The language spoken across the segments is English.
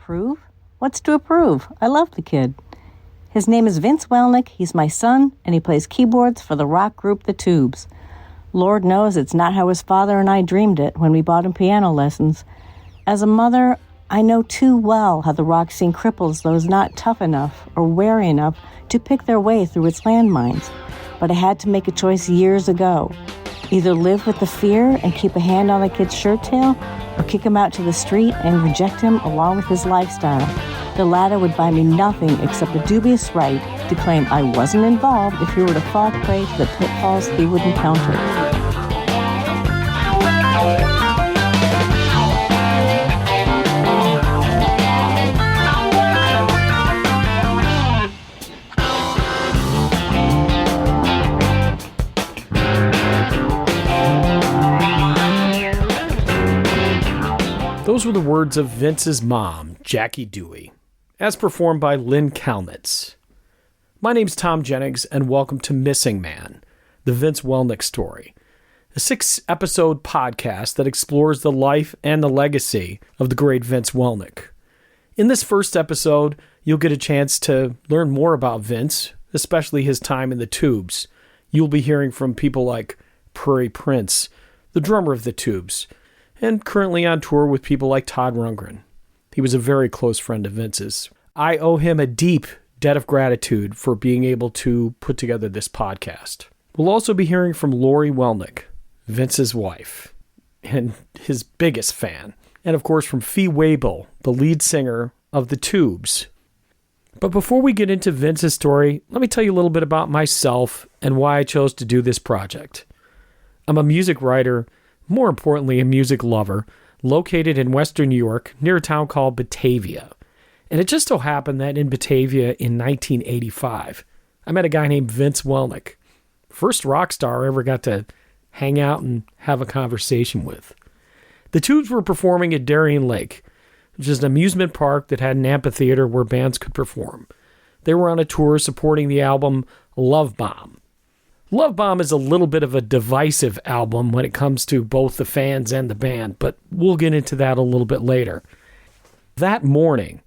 approve? What's to approve? I love the kid. His name is Vince Welnick. He's my son, and he plays keyboards for the rock group The Tubes. Lord knows it's not how his father and I dreamed it when we bought him piano lessons. As a mother, I know too well how the rock scene cripples those not tough enough or wary enough to pick their way through its landmines. But I had to make a choice years ago. Either live with the fear and keep a hand on a kid's shirt tail, or kick him out to the street and reject him along with his lifestyle. The latter would buy me nothing except the dubious right to claim I wasn't involved if he were to fall prey to the pitfalls he would encounter. Those were the words of Vince's mom, Jackie Dewey, as performed by Lynn Kalnitz. My name's Thom Jennings, and welcome to Missing Man, the Vince Welnick Story, a 6-episode podcast that explores the life and the legacy of the great Vince Welnick. In this first episode, you'll get a chance to learn more about Vince, especially his time in the Tubes. You'll be hearing from people like Prairie Prince, the drummer of the Tubes, and currently on tour with people like Todd Rundgren. He was a very close friend of Vince's. I owe him a deep debt of gratitude for being able to put together this podcast. We'll also be hearing from Laurie Welnick, Vince's wife, and his biggest fan. And of course from Fee Waybill, the lead singer of the Tubes. But before we get into Vince's story, let me tell you a little bit about myself and why I chose to do this project. I'm a music writer, more importantly, a music lover, located in Western New York near a town called Batavia. And it just so happened that in Batavia in 1985, I met a guy named Vince Welnick, first rock star I ever got to hang out and have a conversation with. The Tubes were performing at Darien Lake, which is an amusement park that had an amphitheater where bands could perform. They were on a tour supporting the album Love Bomb. Love Bomb is a little bit of a divisive album when it comes to both the fans and the band, but we'll get into that a little bit later. That morning,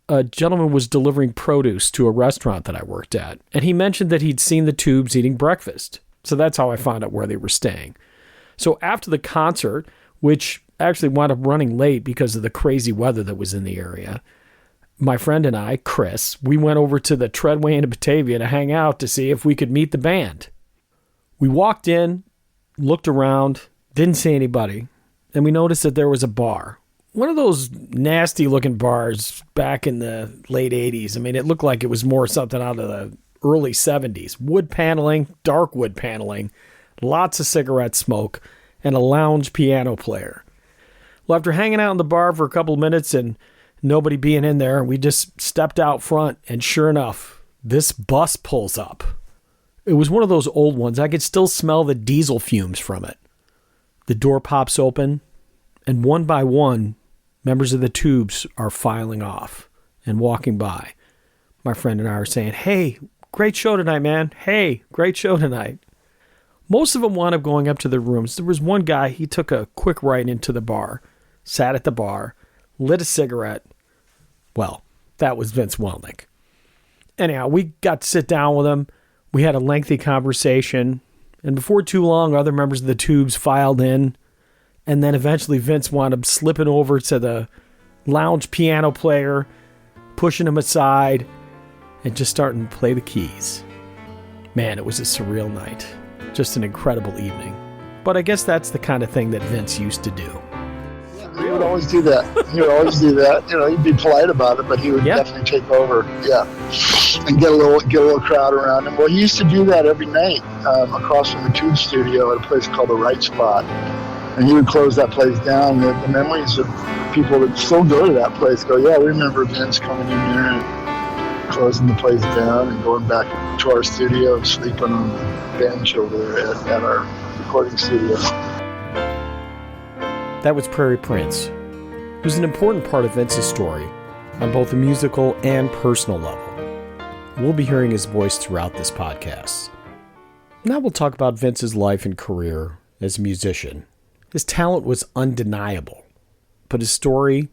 a gentleman was delivering produce to a restaurant that I worked at, and he mentioned that he'd seen the Tubes eating breakfast. So that's how I found out where they were staying. So after the concert, which actually wound up running late because of the crazy weather that was in the area, my friend and I, Chris, we went over to the Treadway in Batavia to hang out to see if we could meet the band. We walked in, looked around, didn't see anybody, and we noticed that there was a bar. One of those nasty-looking bars back in the late 80s. I mean, it looked like it was more something out of the early 70s. Wood paneling, dark wood paneling, lots of cigarette smoke, and a lounge piano player. Well, after hanging out in the bar for a couple of minutes and nobody being in there, we just stepped out front, and sure enough, this bus pulls up. It was one of those old ones. I could still smell the diesel fumes from it. The door pops open, and one by one, members of the Tubes are filing off and walking by. My friend and I are saying, "Hey, great show tonight, man. Hey, great show tonight." Most of them wound up going up to their rooms. There was one guy, he took a quick right into the bar, sat at the bar, lit a cigarette. Well, that was Vince Welnick. Anyhow, we got to sit down with him. We had a lengthy conversation, and before too long, other members of the Tubes filed in, and then eventually Vince wound up slipping over to the lounge piano player, pushing him aside, and just starting to play the keys. Man, it was a surreal night. Just an incredible evening. But I guess that's the kind of thing that Vince used to do. He would always do that. You know, he'd be polite about it, but he would definitely take over. Yeah. And get a little crowd around him. Well, he used to do that every night across from the Tube studio at a place called the Right Spot. And he would close that place down. The memories of people that still go to that place go, yeah, we remember Vince coming in there and closing the place down and going back to our studio and sleeping on the bench over there at our recording studio. That was Prairie Prince, who's an important part of Vince's story on both a musical and personal level. We'll be hearing his voice throughout this podcast. Now we'll talk about Vince's life and career as a musician. His talent was undeniable, but his story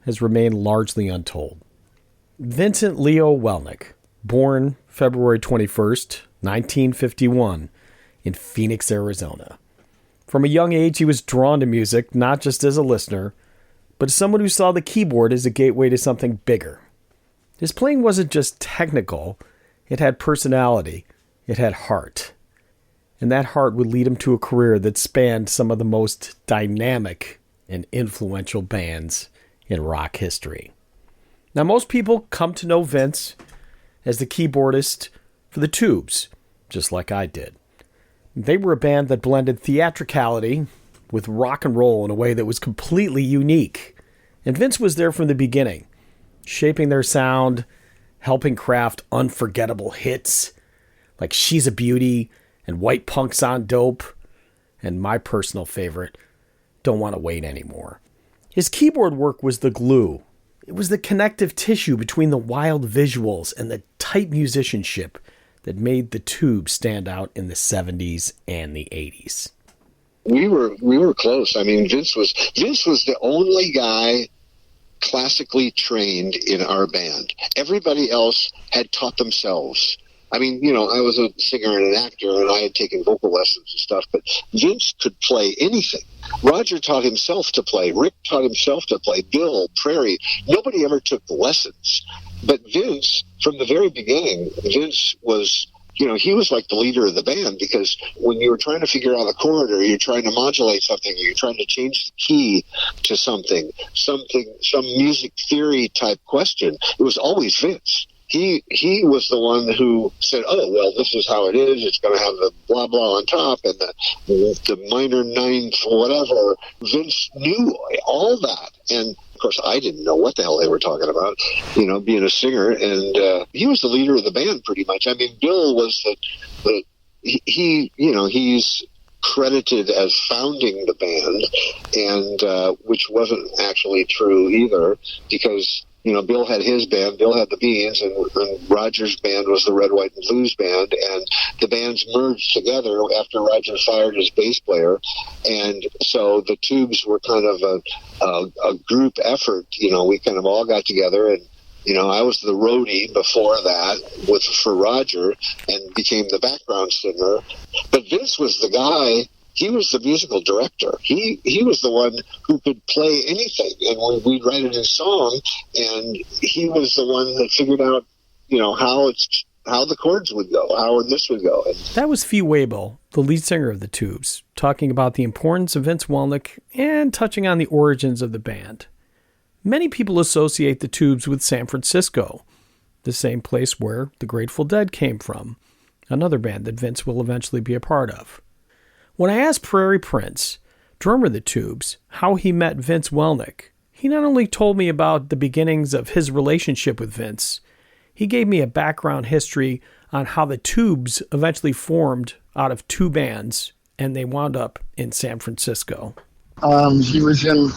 has remained largely untold. Vincent Leo Welnick, born February 21st, 1951, in Phoenix, Arizona. From a young age, he was drawn to music, not just as a listener, but as someone who saw the keyboard as a gateway to something bigger. His playing wasn't just technical, it had personality, it had heart. And that heart would lead him to a career that spanned some of the most dynamic and influential bands in rock history. Now, most people come to know Vince as the keyboardist for the Tubes, just like I did. They were a band that blended theatricality with rock and roll in a way that was completely unique. And Vince was there from the beginning, shaping their sound, helping craft unforgettable hits like She's a Beauty and White Punk's on Dope, and my personal favorite, Don't Want to Wait Anymore. His keyboard work was the glue. It was the connective tissue between the wild visuals and the tight musicianship that made the Tubes stand out in the 70s and the 80s. We were close. I mean, Vince was the only guy classically trained in our band. Everybody else had taught themselves. I mean, you know, I was a singer and an actor, and I had taken vocal lessons and stuff, but Vince could play anything. Roger taught himself to play. Rick taught himself to play. Bill, Prairie. Nobody ever took lessons. But Vince, from the very beginning, Vince was, you know, he was like the leader of the band, because when you were trying to figure out a chord, or you're trying to modulate something, or you're trying to change the key to some music theory type question, it was always Vince. He was the one who said, oh, well, this is how it is. It's going to have the blah, blah on top and the minor ninth, whatever. Vince knew all that. And, of course, I didn't know what the hell they were talking about, you know, being a singer. And he was the leader of the band pretty much. I mean, Bill was he's credited as founding the band, and which wasn't actually true either, because you know, Bill had his band, Bill had the Beans, and Roger's band was the Red, White, and Blues band, and the bands merged together after Roger fired his bass player, and so the Tubes were kind of a group effort. You know, we kind of all got together, and you know, I was the roadie before that for Roger, and became the background singer, but Vince was the guy. He was the musical director. He was the one who could play anything, and we'd write it in song, and he was the one that figured out, you know, how the chords would go, how this would go. And that was Fee Waybill, the lead singer of the Tubes, talking about the importance of Vince Welnick and touching on the origins of the band. Many people associate the Tubes with San Francisco, the same place where the Grateful Dead came from, another band that Vince will eventually be a part of. When I asked Prairie Prince, drummer of the Tubes, how he met Vince Welnick, he not only told me about the beginnings of his relationship with Vince, he gave me a background history on how the Tubes eventually formed out of two bands, and they wound up in San Francisco. He was in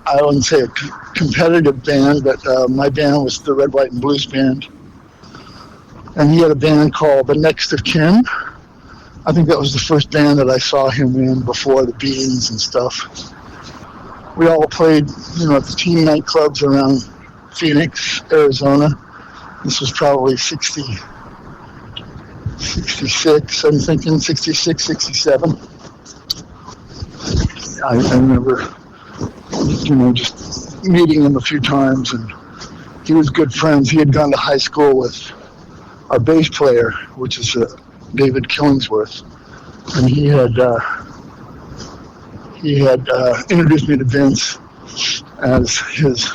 I wouldn't say a competitive band, but my band was the Red, White, and Blues band. And he had a band called The Next of Kin. I think that was the first band that I saw him in before the Beans and stuff. We all played, you know, at the teen nightclubs around Phoenix, Arizona. This was probably 66, I'm thinking 66, 67. I remember, you know, just meeting him a few times, and he was good friends. He had gone to high school with our bass player, which is David Killingsworth, and he had introduced me to Vince as his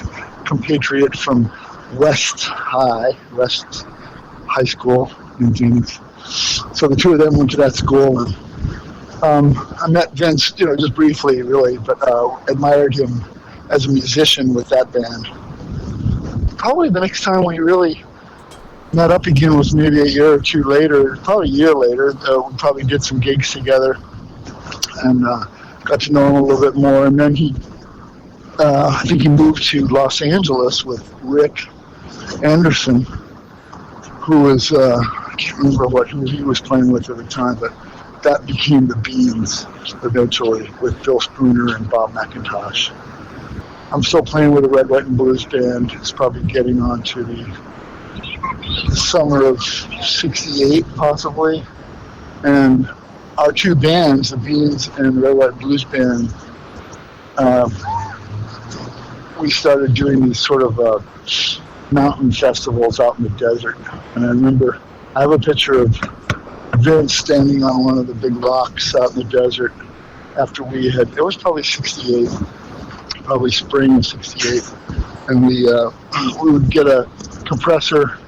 compatriot from West High School in Phoenix. So the two of them went to that school, and I met Vince, you know, just briefly, really, but admired him as a musician with that band. Probably the next time we really met up again was maybe a year or two later, probably a year later. We probably did some gigs together and got to know him a little bit more. And then I think he moved to Los Angeles with Rick Anderson, who was, I can't remember who he was playing with at the time, but that became the Beans eventually with Phil Spooner and Bob McIntosh. I'm still playing with the Red, White, and Blues band. It's probably getting on to the summer of '68, possibly. And our two bands, the Beans and the Red, White, Blues band, we started doing these sort of mountain festivals out in the desert. And I remember, I have a picture of Vince standing on one of the big rocks out in the desert after we had, it was probably '68, probably spring of '68, and we would get a compressor,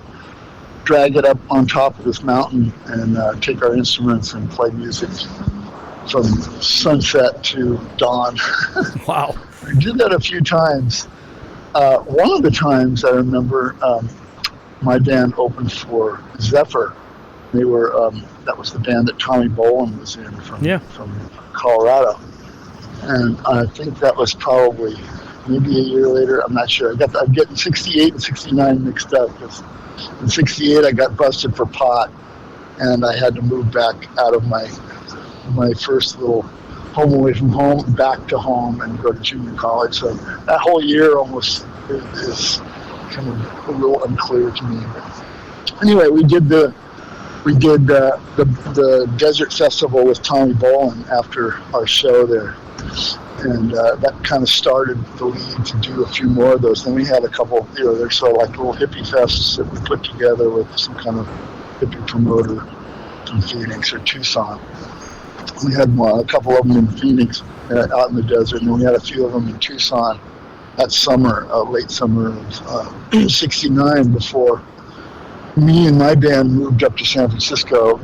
drag it up on top of this mountain, and take our instruments and play music from sunset to dawn. Wow. We did that a few times. One of the times I remember my band opened for Zephyr. They were that was the band that Tommy Bolin was in from Colorado, and I think that was probably maybe a year later. I'm not sure. I'm getting '68 and '69 mixed up, because in '68 I got busted for pot, and I had to move back out of my first little home away from home back to home and go to junior college. So that whole year almost is kind of a little unclear to me. But anyway, we did the Desert Festival with Tommy Bolin after our show there, and that kind of started the lead to do a few more of those. Then we had a couple, they're sort of like little hippie fests that we put together with some kind of hippie promoter from Phoenix or Tucson. We had a couple of them in Phoenix, out in the desert, and then we had a few of them in Tucson that summer, late summer of '69, before me and my band moved up to San Francisco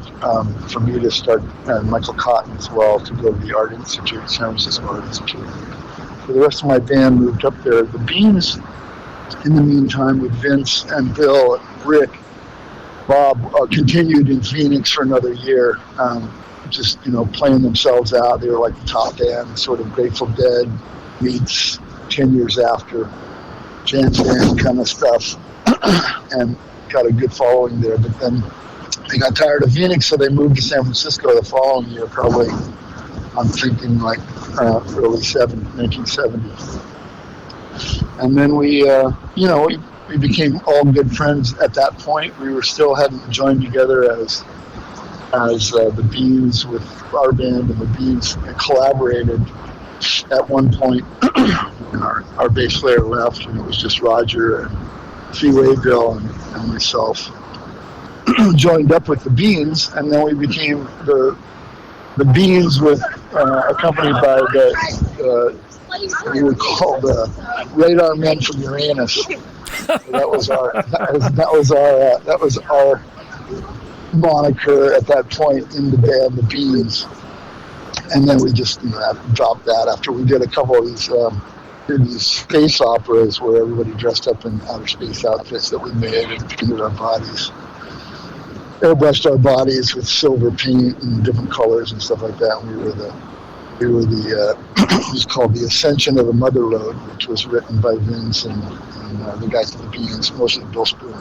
for me to start, and Michael Cotton as well, to go to the Art Institute, San Francisco Art Institute. So the rest of my band moved up there. The Beans, in the meantime, with Vince and Bill and Rick, Bob, continued in Phoenix for another year, just, playing themselves out. They were like the top band, sort of Grateful Dead meets 10 years after, Jan Stan kind of stuff, and got a good following there. But then they got tired of Phoenix, so they moved to San Francisco the following year, probably, I'm thinking like early 1970. And then we became all good friends at that point. We were still hadn't joined together as the Beans with our band, and the Beans collaborated at one point. Our bass player left, and it was just Roger and Fee Waybill and myself joined up with the Beans, and then we became the Beans with accompanied by we were called Radar Men from Uranus. So that was our moniker at that point in the band, the Beans. And then we just dropped that after we did a couple of these space operas where everybody dressed up in outer space outfits that we made and painted our bodies, airbrushed our bodies with silver paint and different colors and stuff like that. And we were the it was called The Ascension of the Mother Lode, which was written by Vince and the guys at the Beans, mostly Bill Spoon.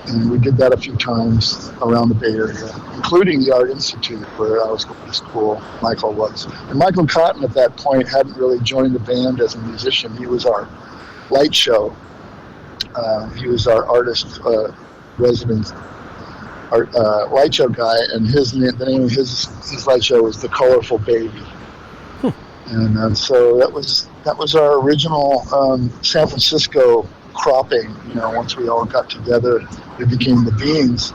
And we did that a few times around the Bay Area, including the Art Institute, where I was going to school. Michael was. And Michael Cotton at that point hadn't really joined the band as a musician. He was our light show. He was our artist resident light show guy, and the name of his light show was The Colorful Baby. And so that was our original San Francisco cropping. Once we all got together, it became the Beans.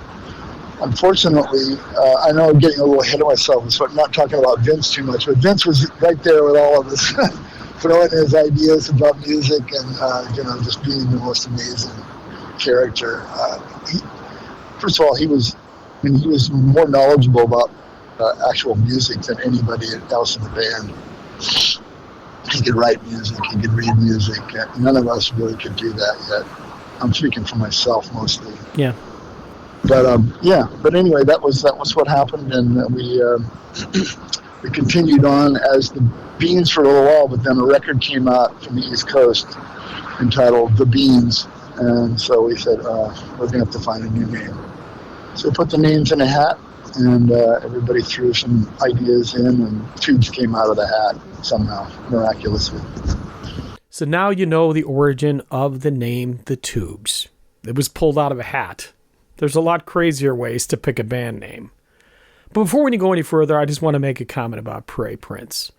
Unfortunately, I know I'm getting a little ahead of myself, so I'm not talking about Vince too much, but Vince was right there with all of us, throwing his ideas about music and just being the most amazing character. First of all, he was more knowledgeable about actual music than anybody else in the band. He could write music, he could read music. None of us really could do that yet. I'm speaking for myself mostly. Yeah. But anyway, that was what happened, and we continued on as the Beans for a little while. But then a record came out from the East Coast entitled The Beans, and so we said we're gonna have to find a new name. So we put the names in a hat, and everybody threw some ideas in, and Tubes came out of the hat somehow, miraculously. So now you know the origin of the name The Tubes. It was pulled out of a hat. There's a lot crazier ways to pick a band name. But before we go any further, I just want to make a comment about Prairie Prince.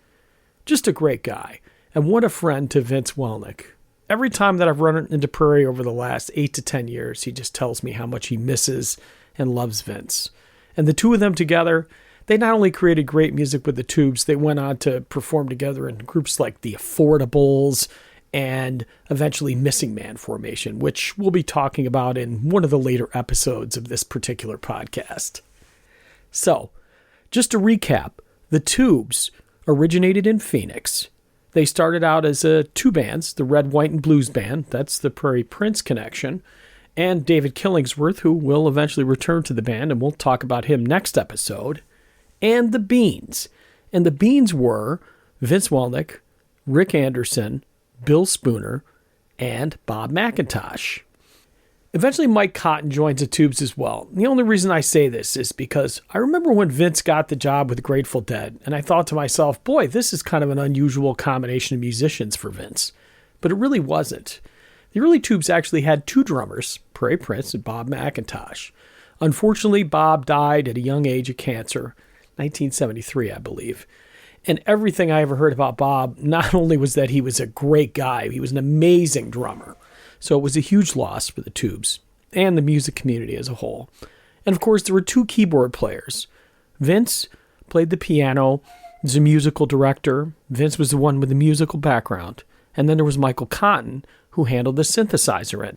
Just a great guy, and what a friend to Vince Welnick. Every time that I've run into Prairie over the last 8 to 10 years, he just tells me how much he misses and loves Vince. And the two of them together, they not only created great music with the Tubes, they went on to perform together in groups like the Affordables and eventually Missing Man Formation, which we'll be talking about in one of the later episodes of this particular podcast. So, just to recap, the Tubes originated in Phoenix. They started out as two bands, the Red, White, and Blues Band, that's the Prairie Prince connection, and David Killingsworth, who will eventually return to the band, and we'll talk about him next episode, and the Beans. And the Beans were Vince Welnick, Rick Anderson, Bill Spooner, and Bob McIntosh. Eventually, Mike Cotton joins the Tubes as well. The only reason I say this is because I remember when Vince got the job with Grateful Dead, and I thought to myself, boy, this is kind of an unusual combination of musicians for Vince. But it really wasn't. The early Tubes actually had two drummers, Prairie Prince and Bob McIntosh. Unfortunately, Bob died at a young age of cancer, 1973, I believe. And everything I ever heard about Bob, not only was that he was a great guy, he was an amazing drummer. So it was a huge loss for the Tubes and the music community as a whole. And of course, there were two keyboard players. Vince played the piano, was a musical director. Vince was the one with the musical background. And then there was Michael Cotton, who handled the synthesizer.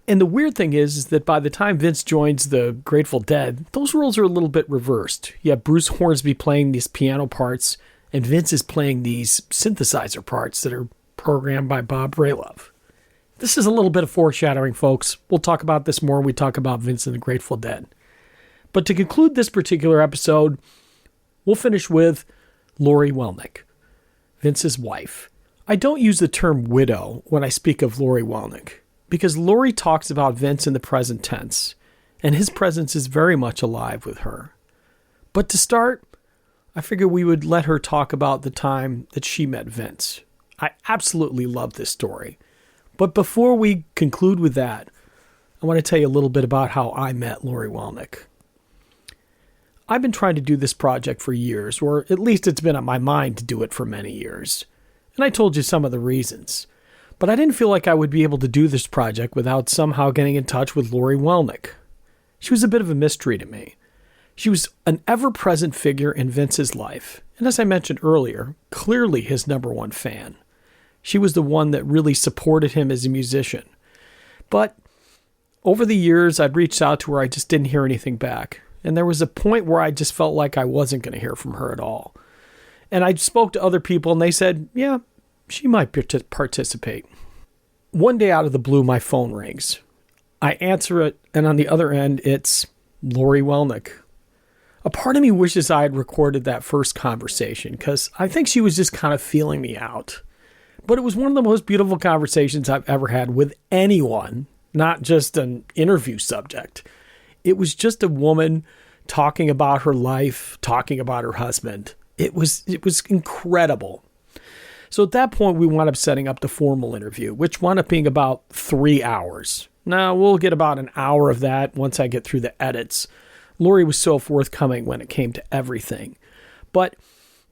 And the weird thing is that by the time Vince joins the Grateful Dead, those roles are a little bit reversed. You have Bruce Hornsby playing these piano parts, and Vince is playing these synthesizer parts that are programmed by Bob Brailov. This is a little bit of foreshadowing, folks. We'll talk about this more when we talk about Vince and the Grateful Dead. But to conclude this particular episode, we'll finish with Laurie Welnick, Vince's wife. I don't use the term widow when I speak of Laurie Welnick, because Laurie talks about Vince in the present tense, and his presence is very much alive with her. But to start, I figured we would let her talk about the time that she met Vince. I absolutely love this story. But before we conclude with that, I want to tell you a little bit about how I met Laurie Welnick. I've been trying to do this project for years, or at least it's been on my mind to do it for many years. And I told you some of the reasons. But I didn't feel like I would be able to do this project without somehow getting in touch with Laurie Welnick. She was a bit of a mystery to me. She was an ever-present figure in Vince's life, and as I mentioned earlier, clearly his number one fan. She was the one that really supported him as a musician. But over the years, I'd reached out to her, I just didn't hear anything back. And there was a point where I just felt like I wasn't going to hear from her at all. And I spoke to other people, and they said, yeah, she might participate. One day out of the blue, my phone rings. I answer it, and on the other end, it's Laurie Welnick. A part of me wishes I had recorded that first conversation, because I think she was just kind of feeling me out. But it was one of the most beautiful conversations I've ever had with anyone, not just an interview subject. It was just a woman talking about her life, talking about her husband. It was incredible. So at that point, we wound up setting up the formal interview, which wound up being about 3 hours. Now, we'll get about an hour of that once I get through the edits. Laurie was so forthcoming when it came to everything. But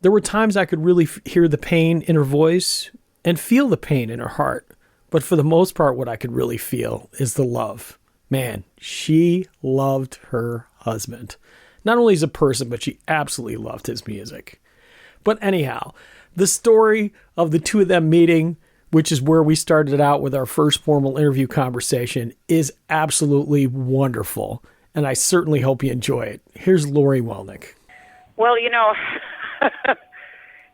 there were times I could really hear the pain in her voice and feel the pain in her heart. But for the most part, what I could really feel is the love. Man, she loved her husband. Not only as a person, but she absolutely loved his music. But anyhow, the story of the two of them meeting, which is where we started out with our first formal interview conversation, is absolutely wonderful. And I certainly hope you enjoy it. Here's Laurie Welnick. Well,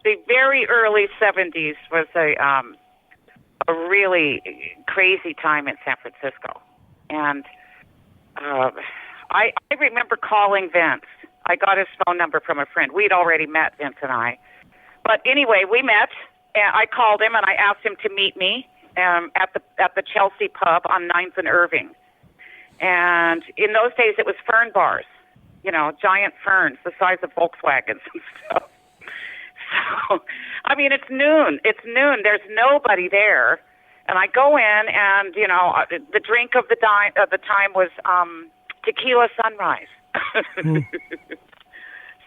the very early 70s was a really crazy time in San Francisco. And I remember calling Vince. I got his phone number from a friend. We'd already met, Vince and I. But anyway, we met, and I called him, and I asked him to meet me at the Chelsea pub on 9th and Irving. And in those days, it was fern bars, giant ferns the size of Volkswagens and stuff. So, I mean, it's noon. It's noon. There's nobody there. And I go in, and, you know, the drink of the time was tequila sunrise.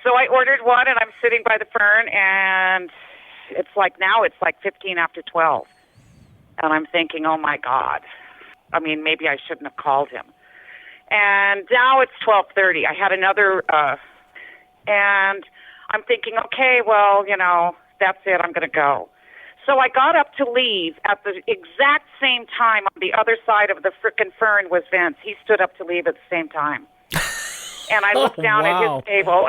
So I ordered one, and I'm sitting by the fern, and it's like 15 after 12. And I'm thinking, oh, my God. I mean, maybe I shouldn't have called him. And now it's 12:30. I had another, and I'm thinking, okay, well, you know, that's it. I'm going to go. So I got up to leave at the exact same time. On the other side of the frickin' fern was Vince. He stood up to leave at the same time. And I looked down at his table.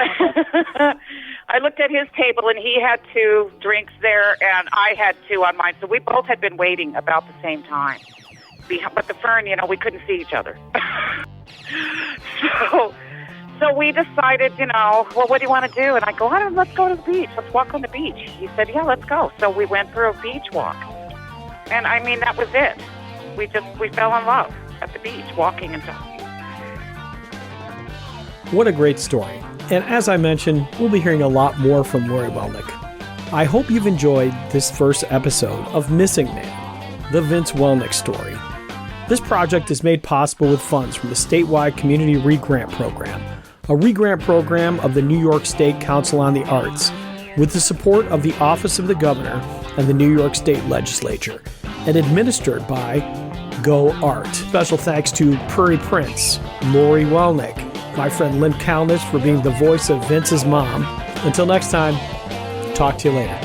I looked at his table, and he had 2 drinks there, and I had 2 on mine. So we both had been waiting about the same time. But the fern, you know, we couldn't see each other. So we decided, you know, well, what do you want to do? And I go, let's go to the beach. Let's walk on the beach. He said, yeah, let's go. So we went for a beach walk. And, I mean, that was it. We fell in love at the beach, walking and talking. What a great story. And as I mentioned, we'll be hearing a lot more from Laurie Welnick. I hope you've enjoyed this first episode of Missing Man, the Vince Welnick Story. This project is made possible with funds from the Statewide Community Regrant Program, a regrant program of the New York State Council on the Arts, with the support of the Office of the Governor and the New York State Legislature, and administered by Go Art. Special thanks to Prairie Prince, Laurie Welnick, my friend Lynn Calnitz for being the voice of Vince's mom. Until next time, talk to you later.